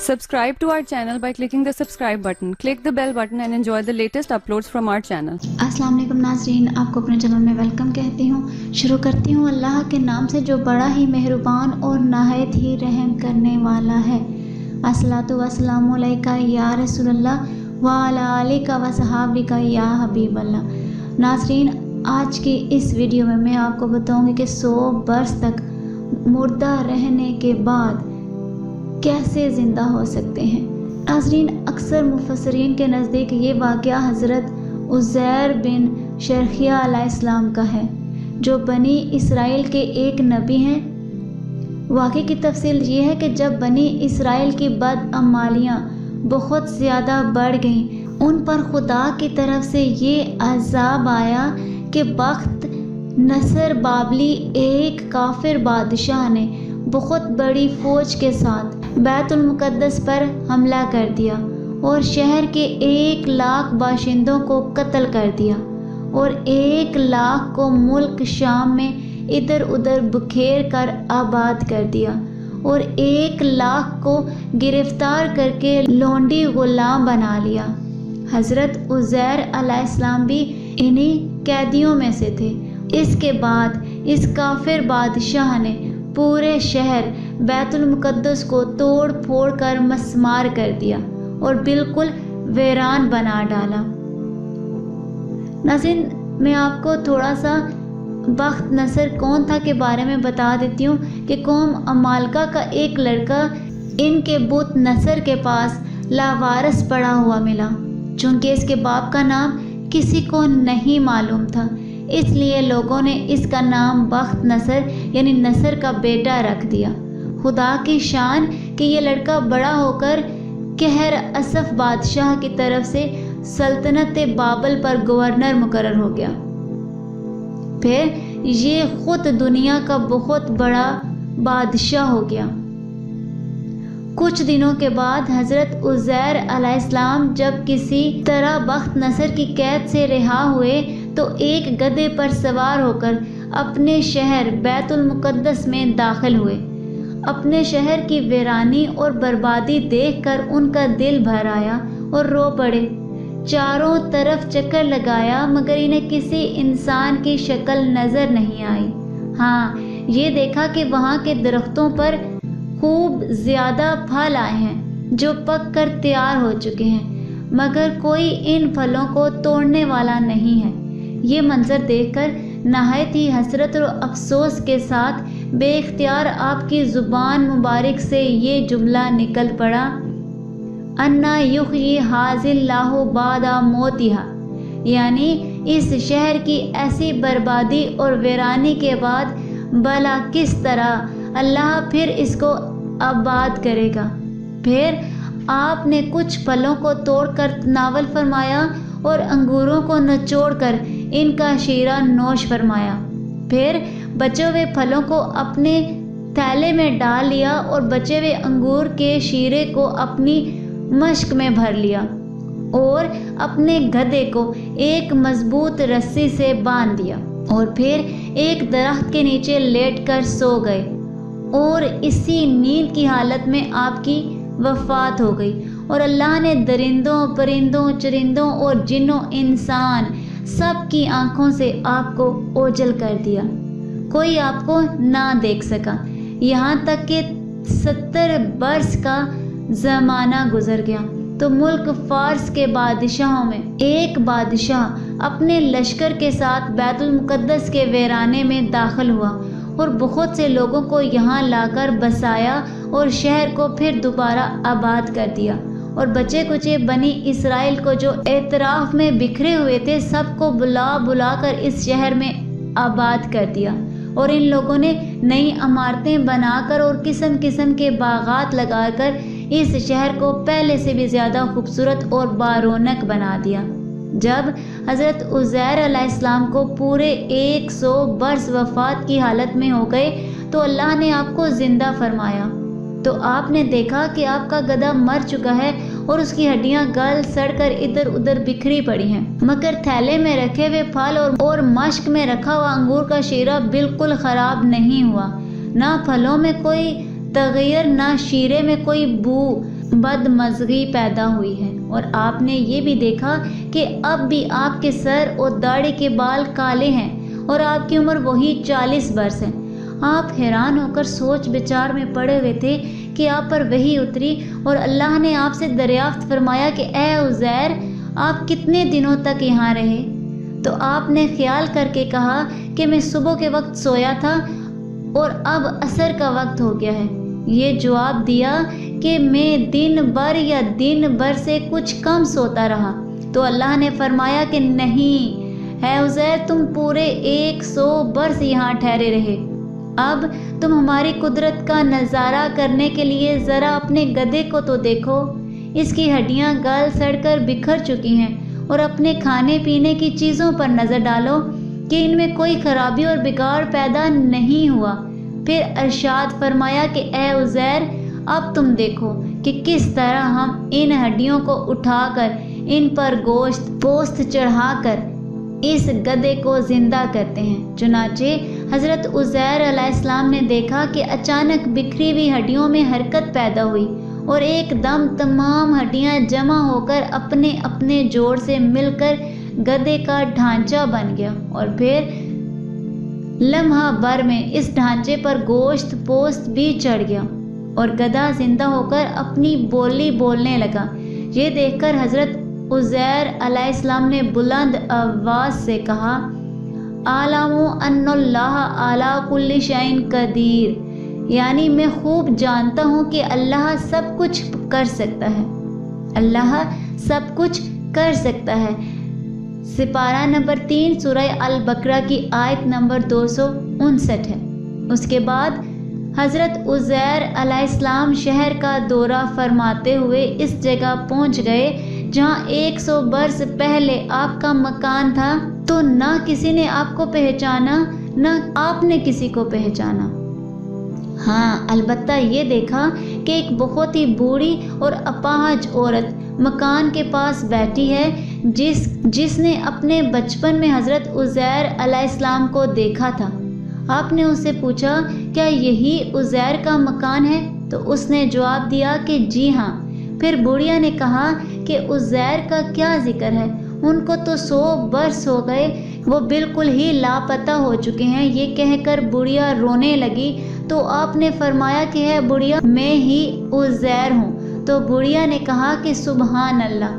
Subscribe to our channel by clicking the subscribe button. Click the bell button and enjoy the latest uploads from our channel. अस्सलाम वालेकुम नाज़रीन, आपको अपने channel में welcome कहती हूँ। शुरू करती हूँ अल्लाह के नाम से जो बड़ा ही मेहरबान और नहायत ही रहम करने वाला है। अस्सलातु वस्सलामु अलैका या रसूलल्लाह व अला आलिका व सहाबिका या हबीबल्लाह। नाज़रीन, आज की इस वीडियो में मैं आपको बताऊँगी कि 100 बरस तक मुर्दा रहने के बाद कैसे ज़िंदा हो सकते हैं। नाज़रीन, अक्सर मुफस्सिरीन के नज़दीक ये वाक़या हज़रत उज़ैर बिन शरखिया अलैहिस्सलाम का है, जो बनी इसराइल के एक नबी हैं। वाक़े की तफसील ये है कि जब बनी इसराइल की बदअमालियाँ बहुत ज़्यादा बढ़ गईं, उन पर खुदा की तरफ से ये अज़ाब आया कि बख्त नसर बाबली एक काफिर बादशाह ने बहुत बड़ी फ़ौज के साथ बैतुल मुक़द्दस पर हमला कर दिया और शहर के 1 लाख बाशिंदों को कत्ल कर दिया और 1 लाख को मुल्क शाम में इधर उधर बखेर कर आबाद कर दिया और 1 लाख को गिरफ्तार करके लोंडी गुलाम बना लिया। हज़रत उज़ैर अलैहिस्सलाम भी इन्हीं कैदियों में से थे। इसके बाद इस काफिर बादशाह ने पूरे शहर बैतुल मुक़द्दस को तोड़ फोड़ कर मस्मार कर दिया और बिल्कुल वीरान बना डाला। नाज़रीन, मैं आपको थोड़ा सा बख्त नसर कौन था के बारे में बता देती हूँ कि कौम अमालका का एक लड़का इनके बुत नसर के पास लावारस पड़ा हुआ मिला। चूँकि इसके बाप का नाम किसी को नहीं मालूम था, इसलिए लोगों ने इसका नाम बख्त नसर यानी नसर का बेटा रख दिया। खुदा की शान कि ये लड़का बड़ा होकर कहर असफ बादशाह की तरफ से सल्तनत बाबल पर गवर्नर मुकर्रर हो गया। फिर ये खुद दुनिया का बहुत बड़ा बादशाह हो गया। कुछ दिनों के बाद हज़रत उज़ैर अलैहिस्सलाम जब किसी तरह बख्त नसर की कैद से रिहा हुए तो एक गधे पर सवार होकर अपने शहर बैतुल मुक़द्दस में दाखिल हुए। अपने शहर की वीरानी और बर्बादी देखकर उनका दिल भर आया और रो पड़े। चारों तरफ चक्कर लगाया मगर इन्हें किसी इंसान की शक्ल नज़र नहीं आई। हाँ, ये देखा कि वहाँ के दरख्तों पर खूब ज़्यादा फल आए हैं जो पक कर तैयार हो चुके हैं, मगर कोई इन फलों को तोड़ने वाला नहीं है। ये मंजर देखकर नहायत ही हसरत और अफसोस के साथ बेख्तियार आपकी ज़ुबान मुबारक से ये जुमला निकल पड़ा, अन्ना युहयी हाज़िल्लाहु बादा मोतिहा, यानी इस शहर की ऐसी बर्बादी और वीरानी के बाद भला किस तरह अल्लाह फिर इसको आबाद करेगा। फिर आपने कुछ फलों को तोड़कर नावल फरमाया और अंगूरों को निचोड़कर इनका शीरा नोश फरमाया। फिर बचे हुए फलों को अपने थैले में डाल लिया और बचे हुए अंगूर के शीरे को अपनी मश्क में भर लिया और अपने गधे को एक मजबूत रस्सी से बांध दिया और फिर एक दरख्त के नीचे लेटकर सो गए और इसी नींद की हालत में आपकी वफ़ात हो गई। और अल्लाह ने दरिंदों, परिंदों, चरिंदों और जिन्नों, इंसान सब की आँखों से आपको ओझल कर दिया। कोई आपको ना देख सका। यहाँ तक कि 70 बरस का ज़माना गुजर गया तो मुल्क फ़ारस के बादशाहों में एक बादशाह अपने लश्कर के साथ बैतुल मुक़द्दस के वीराने में दाखिल हुआ और बहुत से लोगों को यहाँ लाकर बसाया और शहर को फिर दोबारा आबाद कर दिया और बचे कुचे बनी इसराइल को जो एतराफ़ में बिखरे हुए थे सबको बुला बुला कर इस शहर में आबाद कर दिया और इन लोगों ने नई इमारतें बनाकर और किस्म किस्म के बागात लगाकर इस शहर को पहले से भी ज़्यादा खूबसूरत और बारौनक बना दिया। जब हज़रत उज़ैर अलैहिस्सलाम को पूरे 100 बरस वफ़ात की हालत में हो गए तो अल्लाह ने आपको ज़िंदा फरमाया तो आपने देखा कि आपका गधा मर चुका है और उसकी हड्डियां गल सड़कर इधर उधर बिखरी पड़ी हैं, मगर थैले में रखे हुए फल और मश्क में रखा हुआ अंगूर का शीरा बिल्कुल ख़राब नहीं हुआ। ना फलों में कोई तगैर, ना शीरे में कोई बू, बदमज़गी पैदा हुई है और आपने ये भी देखा कि अब भी आपके सर और दाढ़ी के बाल काले हैं और आपकी उम्र वही 40 बरस है। आप हैरान होकर सोच विचार में पड़े हुए थे कि आप पर वही उतरी और अल्लाह ने आपसे दरियाफ्त फरमाया कि ए उज़ैर, आप कितने दिनों तक यहाँ रहे? तो आपने ख्याल करके कहा कि मैं सुबह के वक्त सोया था और अब असर का वक्त हो गया है। ये जवाब दिया कि मैं दिन भर से कुछ कम सोता रहा। तो अल्लाह ने फरमाया कि नहीं है उज़ैर, तुम पूरे 100 बरस यहाँ ठहरे रहे। अब तुम हमारी कुदरत का नज़ारा करने के लिए ज़रा अपने गधे को तो देखो। इसकी हड्डियाँ गल सड़कर बिखर चुकी हैं और अपने खाने पीने की चीज़ों पर नज़र डालो कि इनमें कोई खराबी और बिगाड़ पैदा नहीं हुआ। फिर इरशाद फरमाया कि ए उज़ैर, अब तुम देखो कि किस तरह हम इन हड्डियों को उठाकर इन पर गोश्त पोस्त चढ़ाकर इस गधे को जिंदा करते हैं। चुनाचे हज़रत उज़ैर अलैहिस्सलाम ने देखा कि अचानक बिखरी हुई हड्डियों में हरकत पैदा हुई और एकदम तमाम हड्डियां जमा होकर अपने अपने जोड़ से मिलकर गधे का ढांचा बन गया और फिर लम्हा भर में इस ढांचे पर गोश्त पोस्त भी चढ़ गया और गधा जिंदा होकर अपनी बोली बोलने लगा। ये देखकर हज़रत उज़ैर अलैहिस्सलाम ने बुलंद आवाज़ से कहा, आलमु अन्नल्लाह अला कुल्ली शैइन कदीर, यानी मैं खूब जानता हूँ कि अल्लाह सब कुछ कर सकता है। अल्लाह सब कुछ कर सकता है। सिपारा नंबर 3 सूरह अल बकरा की आयत नंबर 259 है। उसके बाद हज़रत उज़ैर अलैहिस्सलाम शहर का दौरा फरमाते हुए इस जगह पहुंच गए जहां 100 बरस पहले आपका मकान था। तो ना किसी ने आपको पहचाना, ना आपने किसी को पहचाना। हाँ, अलबत्ता ये देखा कि एक बहुत ही बूढ़ी और अपाहज औरत मकान के पास बैठी है जिसने अपने बचपन में हज़रत उज़ैर अलैहिस्सलाम को देखा था। आपने उससे पूछा, क्या यही उज़ैर का मकान है? तो उसने जवाब दिया कि जी हाँ। फिर बुढ़िया ने कहा कि उज़ैर का क्या जिक्र है, उनको तो 100 बरस हो गए, वो बिल्कुल ही लापता हो चुके हैं। ये कहकर बुढ़िया रोने लगी। तो आपने फरमाया कि है बुढ़िया, मैं ही उज़ैर हूँ। तो बुढ़िया ने कहा कि सुबहान अल्लाह,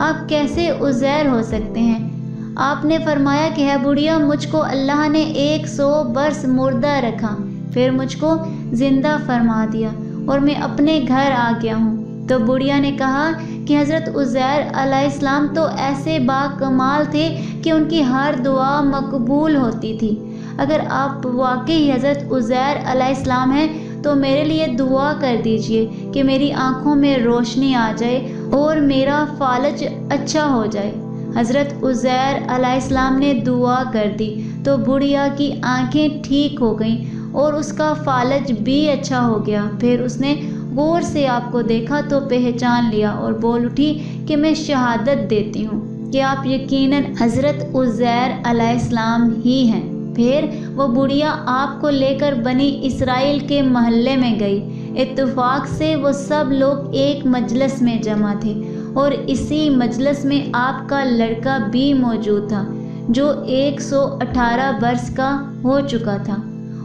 आप कैसे उज़ैर हो सकते हैं? आपने फरमाया कि है बुढ़िया, मुझको अल्लाह ने 100 बरस मुर्दा रखा, फिर मुझको ज़िंदा फरमा दिया और मैं अपने घर आ गया हूँ। तो बुढ़िया ने कहा कि हज़रत उज़ैर अलैहिस्सलाम तो ऐसे बाकमाल थे कि उनकी हर दुआ मकबूल होती थी। अगर आप वाकई हज़रत उज़ैर अलैहिस्सलाम हैं तो मेरे लिए दुआ कर दीजिए कि मेरी आँखों में रोशनी आ जाए और मेरा फालज अच्छा हो जाए। हज़रत उज़ैर अलैहिस्सलाम ने दुआ कर दी तो बुढ़िया की आंखें ठीक हो गईं और उसका फालज भी अच्छा हो गया। फिर उसने गौर से आपको देखा तो पहचान लिया और बोल उठी कि मैं शहादत देती हूँ कि आप यकीनन हज़रत उज़ैर अलैहिस्सलाम ही हैं। फिर वो बुढ़िया आपको लेकर बनी इसराइल के महल्ले में गई। इत्तेफाक से वो सब लोग एक मजलिस में जमा थे और इसी मजलिस में आपका लड़का भी मौजूद था जो 118 बरस का हो चुका था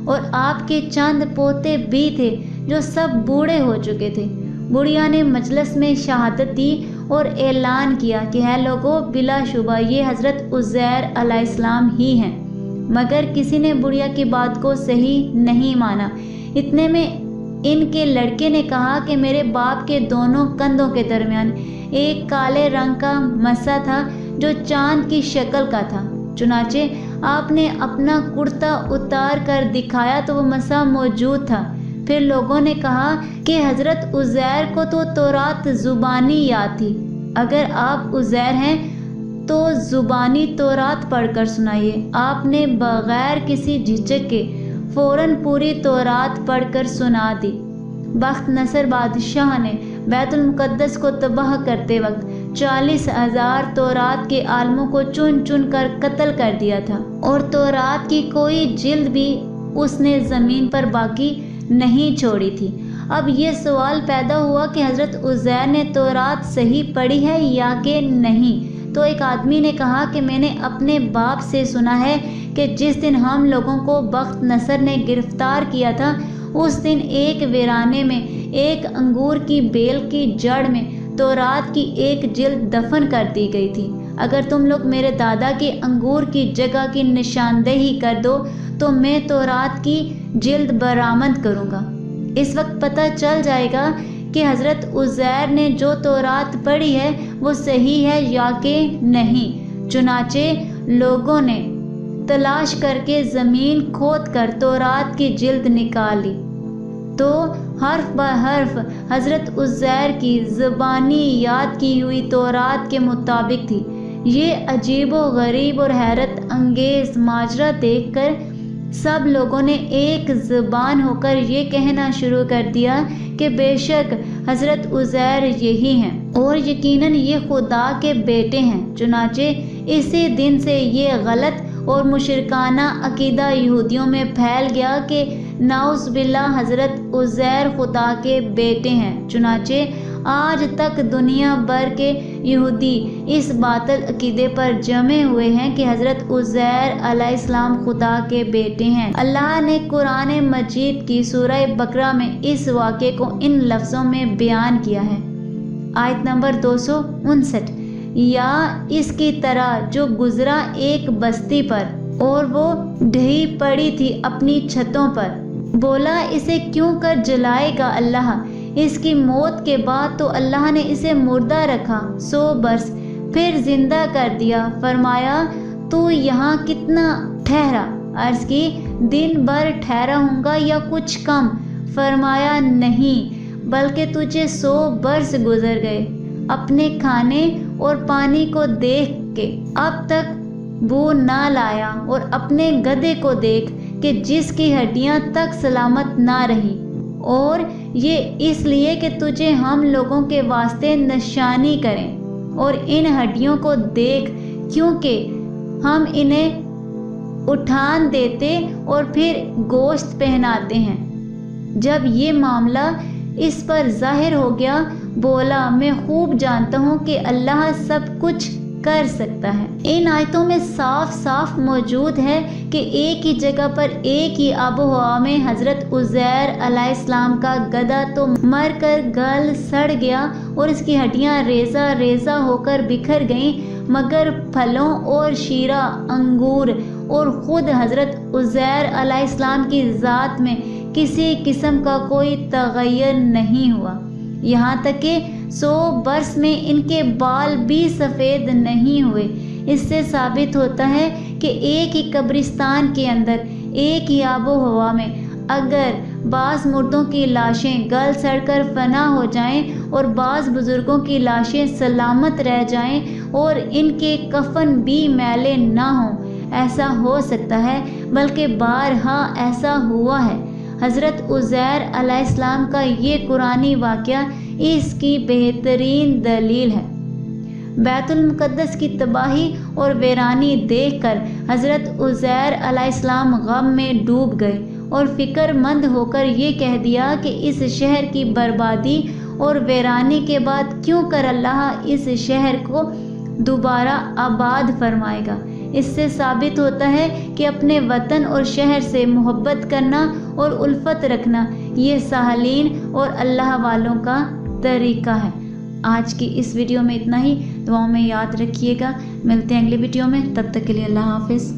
और आपके चंद पोते भी थे जो सब बूढ़े हो चुके थे। बुढ़िया ने मजलिस में शहादत दी और ऐलान किया कि है लोगों, बिलाशुबा ये हज़रत उज़ैर अलैहिस्सलाम ही हैं। मगर किसी ने बुढ़िया की बात को सही नहीं माना। इतने में इनके लड़के ने कहा कि मेरे बाप के दोनों कंधों के दरमियान एक काले रंग का मसा था जो चांद की शक्ल का था। चुनाचे आपने अपना कुर्ता उतार कर दिखाया तो वो मसा मौजूद था। फिर लोगों ने कहा कि हज़रत उज़ैर को तो तौरात ज़ुबानी याद थी, अगर आप उज़ैर हैं तो ज़ुबानी तौरात पढ़कर सुनाइए। आपने बग़ैर किसी झिझक के फ़ौरन पूरी तौरात पढ़कर सुना दी। बख्त नसर बादशाह ने बैतुल मुक़द्दस को तबाह करते वक्त 40,000 तौरात के आलमों को चुन चुन कर कत्ल कर दिया था और तौरात की कोई जिल्द भी उसने ज़मीन पर बाकी नहीं छोड़ी थी। اب یہ سوال پیدا ہوا کہ حضرت عزیر نے تورات صحیح پڑھی ہے یا کہ نہیں۔ تو ایک آدمی نے کہا کہ میں نے اپنے باپ سے سنا ہے کہ جس دن ہم لوگوں کو بخت نصر نے گرفتار کیا تھا، اس دن ایک ویرانے میں ایک انگور کی بیل کی جڑ میں تورات کی ایک جلد دفن کر دی گئی تھی۔ اگر تم لوگ میرے دادا کے انگور کی جگہ کی نشاندہی کر دو تو میں تورات کی جلد برآمد کروں گا۔ اس وقت پتہ چل جائے گا کہ حضرت عزیر نے جو تورات پڑھی ہے وہ صحیح ہے یا کہ نہیں۔ چنانچہ لوگوں نے تلاش کر کے زمین کھود کر تورات کی جلد نکال لی تو حرف بہ حرف حضرت عزیر کی زبانی یاد کی ہوئی تورات کے مطابق تھی۔ یہ عجیب و غریب اور حیرت انگیز ماجرا دیکھ کر سب لوگوں نے ایک زبان ہو کر یہ کہنا شروع کر دیا کہ بے شک حضرت عزیر یہی ہیں اور یقیناً یہ خدا کے بیٹے ہیں۔ چنانچہ اسی دن سے یہ غلط اور مشرکانہ عقیدہ یہودیوں میں پھیل گیا کہ نعوذ باللہ حضرت عزیر خدا کے بیٹے ہیں۔ چنانچہ آج تک دنیا بھر کے یہودی اس باطل عقیدے پر جمے ہوئے ہیں کہ حضرت عزیر علیہ السلام خدا کے بیٹے ہیں۔ اللہ نے قرآن مجید کی سورہ بقرہ میں اس واقعے کو ان لفظوں میں بیان کیا ہے۔ آیت نمبر 259، یا اس کی طرح جو گزرا ایک بستی پر اور وہ ڈھہی پڑی تھی اپنی چھتوں پر، بولا اسے کیوں کر جلائے گا اللہ؟ اس کی موت کے بعد تو اللہ نے اسے مردہ رکھا 100 برس، پھر زندہ کر دیا۔ فرمایا تو یہاں کتنا ٹھہرا؟ عرض کی دن بھر ٹھہرا ہوں گا یا کچھ کم؟ فرمایا نہیں، بلکہ تجھے 100 برس گزر گئے اپنے کھانے اور پانی کو دیکھ کے اب تک بو نہ لایا، اور اپنے گدھے کو دیکھ کہ جس کی ہڈیاں تک سلامت نہ رہی، اور یہ اس لیے کہ تجھے ہم لوگوں کے واسطے نشانی کریں، اور ان ہڈیوں کو دیکھ کیونکہ ہم انہیں اٹھان دیتے اور پھر گوشت پہناتے ہیں۔ جب یہ معاملہ اس پر ظاہر ہو گیا، بولا میں خوب جانتا ہوں کہ اللہ سب کچھ کر سکتا ہے۔ ان آیتوں میں صاف صاف موجود ہے کہ ایک ہی جگہ پر ایک ہی آب و ہوا میں حضرت عزیر علیہ السلام کا گدھا تو مر کر گل سڑ گیا اور اس کی ہڈیاں ریزہ ریزہ ہو کر بکھر گئیں، مگر پھلوں اور شیرہ انگور اور خود حضرت عزیر علیہ السلام کی ذات میں کسی قسم کا کوئی تغیر نہیں ہوا، یہاں تک کہ 100 برس میں ان کے بال بھی سفید نہیں ہوئے۔ اس سے ثابت ہوتا ہے کہ ایک ہی قبرستان کے اندر ایک ہی آب و ہوا میں اگر بعض مردوں کی لاشیں گل سڑ کر فنا ہو جائیں اور بعض بزرگوں کی لاشیں سلامت رہ جائیں اور ان کے کفن بھی میلے نہ ہوں، ایسا ہو سکتا ہے، بلکہ بارہا ایسا ہوا ہے۔ حضرت عزیر علیہ السلام کا یہ قرآنی واقعہ اس کی بہترین دلیل ہے۔ بیت المقدس کی تباہی اور ویرانی دیکھ کر حضرت عزیر علیہ السلام غم میں ڈوب گئے اور فکر مند ہو کر یہ کہہ دیا کہ اس شہر کی بربادی اور ویرانی کے بعد کیوں کر اللہ اس شہر کو دوبارہ آباد فرمائے گا۔ اس سے ثابت ہوتا ہے کہ اپنے وطن اور شہر سے محبت کرنا اور الفت رکھنا یہ صالحین اور اللہ والوں کا طریقہ ہے۔ آج کی اس ویڈیو میں اتنا ہی، دعاؤں میں یاد رکھیے گا۔ ملتے ہیں اگلی ویڈیو میں، تب تک کے لیے اللہ حافظ۔